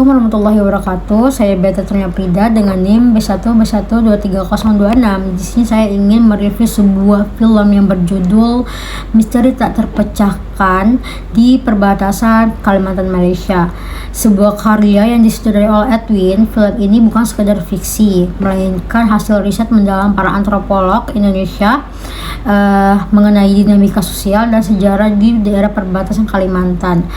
Assalamualaikum warahmatullahi wabarakatuh. Saya Beta Turnya Prida dengan NIM B1B12306. Di sini saya ingin mereview sebuah film yang berjudul Misteri Tak Terpecahkan di Perbatasan Kalimantan Malaysia. Sebuah karya yang disutradarai oleh Edwin. Film ini bukan sekedar fiksi, melainkan hasil riset mendalam para antropolog Indonesia mengenai dinamika sosial dan sejarah di daerah perbatasan Kalimantan.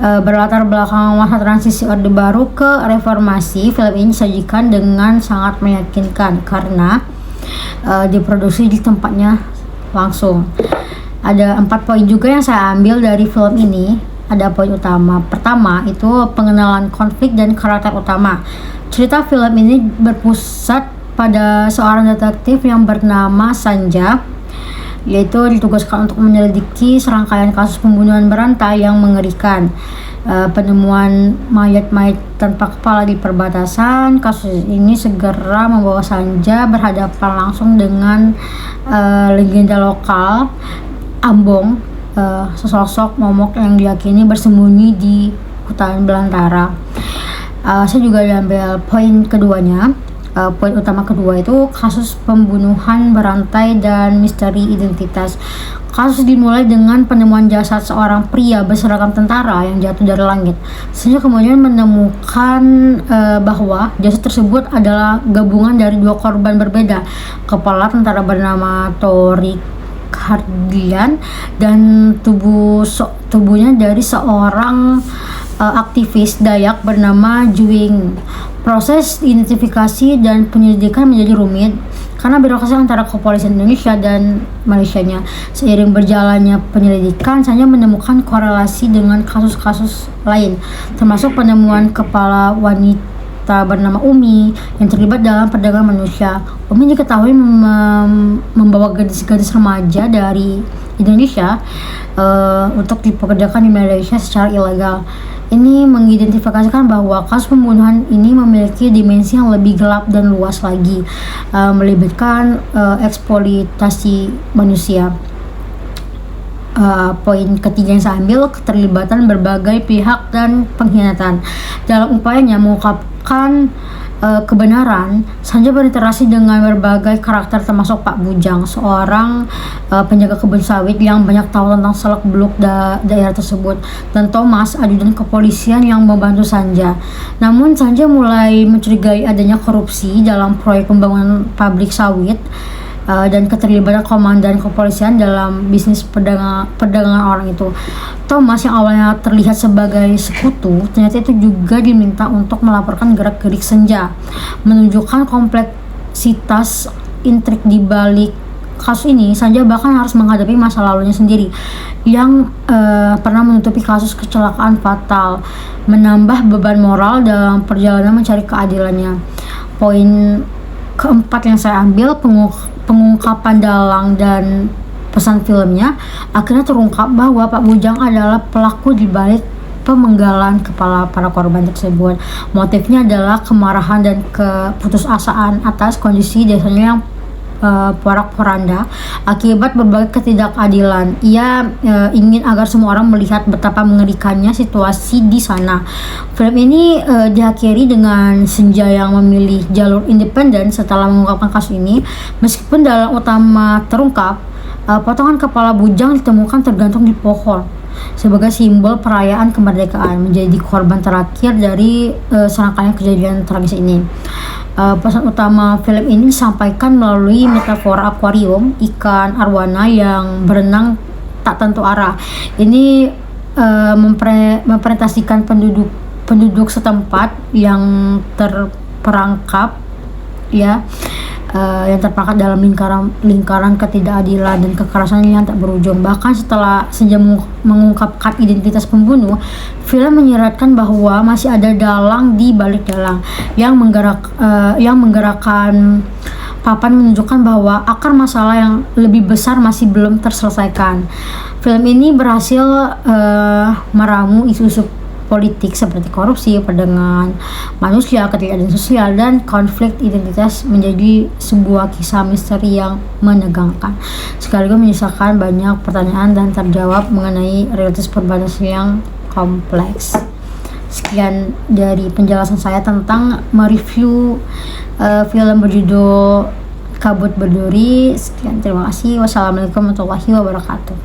Berlatar belakang masa transisi Orde Baru ke Reformasi, film ini disajikan dengan sangat meyakinkan karena diproduksi di tempatnya langsung. Ada 4 poin juga yang saya ambil dari film ini. Ada poin utama. Pertama itu pengenalan konflik dan karakter utama. Cerita film ini berpusat pada seorang detektif yang bernama Sanja, yaitu ditugaskan untuk menyelidiki serangkaian kasus pembunuhan berantai yang mengerikan. Penemuan mayat-mayat tanpa kepala di perbatasan. Kasus ini segera membawa Sanja berhadapan langsung dengan legenda lokal Ambong, sesosok momok yang diyakini bersembunyi di hutan belantara. Saya juga ambil poin keduanya. Poin utama kedua itu kasus pembunuhan berantai dan misteri identitas. Kasus dimulai dengan penemuan jasad seorang pria berseragam tentara yang jatuh dari langit. Sehingga kemudian menemukan bahwa jasad tersebut adalah gabungan dari 2 korban berbeda. Kepala tentara bernama Torik Hardian dan tubuhnya dari seorang aktivis Dayak bernama Juing. Proses identifikasi dan penyelidikan menjadi rumit karena birokrasi antara kepolisian Indonesia dan Malaysianya. Seiring berjalannya penyelidikan, saya menemukan korelasi dengan kasus-kasus lain, termasuk penemuan kepala wanita bernama Umi yang terlibat dalam perdagangan manusia. Umi diketahui membawa gadis-gadis remaja dari Indonesia untuk dipekerjakan di Malaysia secara ilegal. Ini mengidentifikasikan bahwa kasus pembunuhan ini memiliki dimensi yang lebih gelap dan luas lagi, melibatkan eksploitasi manusia. Poin ketiga yang saya ambil, keterlibatan berbagai pihak dan pengkhianatan. Dalam upayanya mengungkapkan kebenaran, Sanja berinteraksi dengan berbagai karakter termasuk Pak Bujang, seorang penjaga kebun sawit yang banyak tahu tentang seluk-beluk daerah tersebut, dan Thomas, ajudan kepolisian yang membantu Sanja. Namun Sanja mulai mencurigai adanya korupsi dalam proyek pembangunan pabrik sawit dan keterlibatan komandan kepolisian dalam bisnis perdagangan orang itu. Thomas yang awalnya terlihat sebagai sekutu, ternyata itu juga diminta untuk melaporkan gerak-gerik Sanja, menunjukkan kompleksitas intrik di balik kasus ini. Sanja bahkan harus menghadapi masa lalunya sendiri yang pernah menutupi kasus kecelakaan fatal, menambah beban moral dalam perjalanan mencari keadilannya. Poin keempat yang saya ambil, pengungkapan dalang dan pesan filmnya. Akhirnya terungkap bahwa Pak Bujang adalah pelaku di balik pemenggalan kepala para korban tersebut. Motifnya adalah kemarahan dan keputusasaan atas kondisi desanya yang porak-poranda akibat berbagai ketidakadilan. Ia ingin agar semua orang melihat betapa mengerikannya situasi di sana. Film ini diakhiri dengan Senja yang memilih jalur independen setelah mengungkapkan kasus ini. Meskipun dalam utama terungkap, potongan kepala Bujang ditemukan tergantung di pohon sebagai simbol perayaan kemerdekaan, menjadi korban terakhir dari serangkaian kejadian tragis ini. Pesan utama film ini disampaikan melalui metafora akuarium ikan arwana yang berenang tak tentu arah. Ini mempresentasikan penduduk setempat yang terperangkap yang terperangkap dalam lingkaran ketidakadilan dan kekerasan yang tak berujung. Bahkan setelah Senja mengungkapkan identitas pembunuh, film menyiratkan bahwa masih ada dalang di balik dalang yang menggerakkan papan, menunjukkan bahwa akar masalah yang lebih besar masih belum terselesaikan. Film ini berhasil meramu isu-isu politik seperti korupsi, perdagangan manusia, ketidakadilan sosial, dan konflik identitas menjadi sebuah kisah misteri yang menegangkan, sekaligus menyisakan banyak pertanyaan dan terjawab mengenai realitas perbatasan yang kompleks. sekian dari penjelasan saya tentang mereview film berjudul Kabut Berduri. Sekian, terima kasih. Wassalamualaikum warahmatullahi wabarakatuh.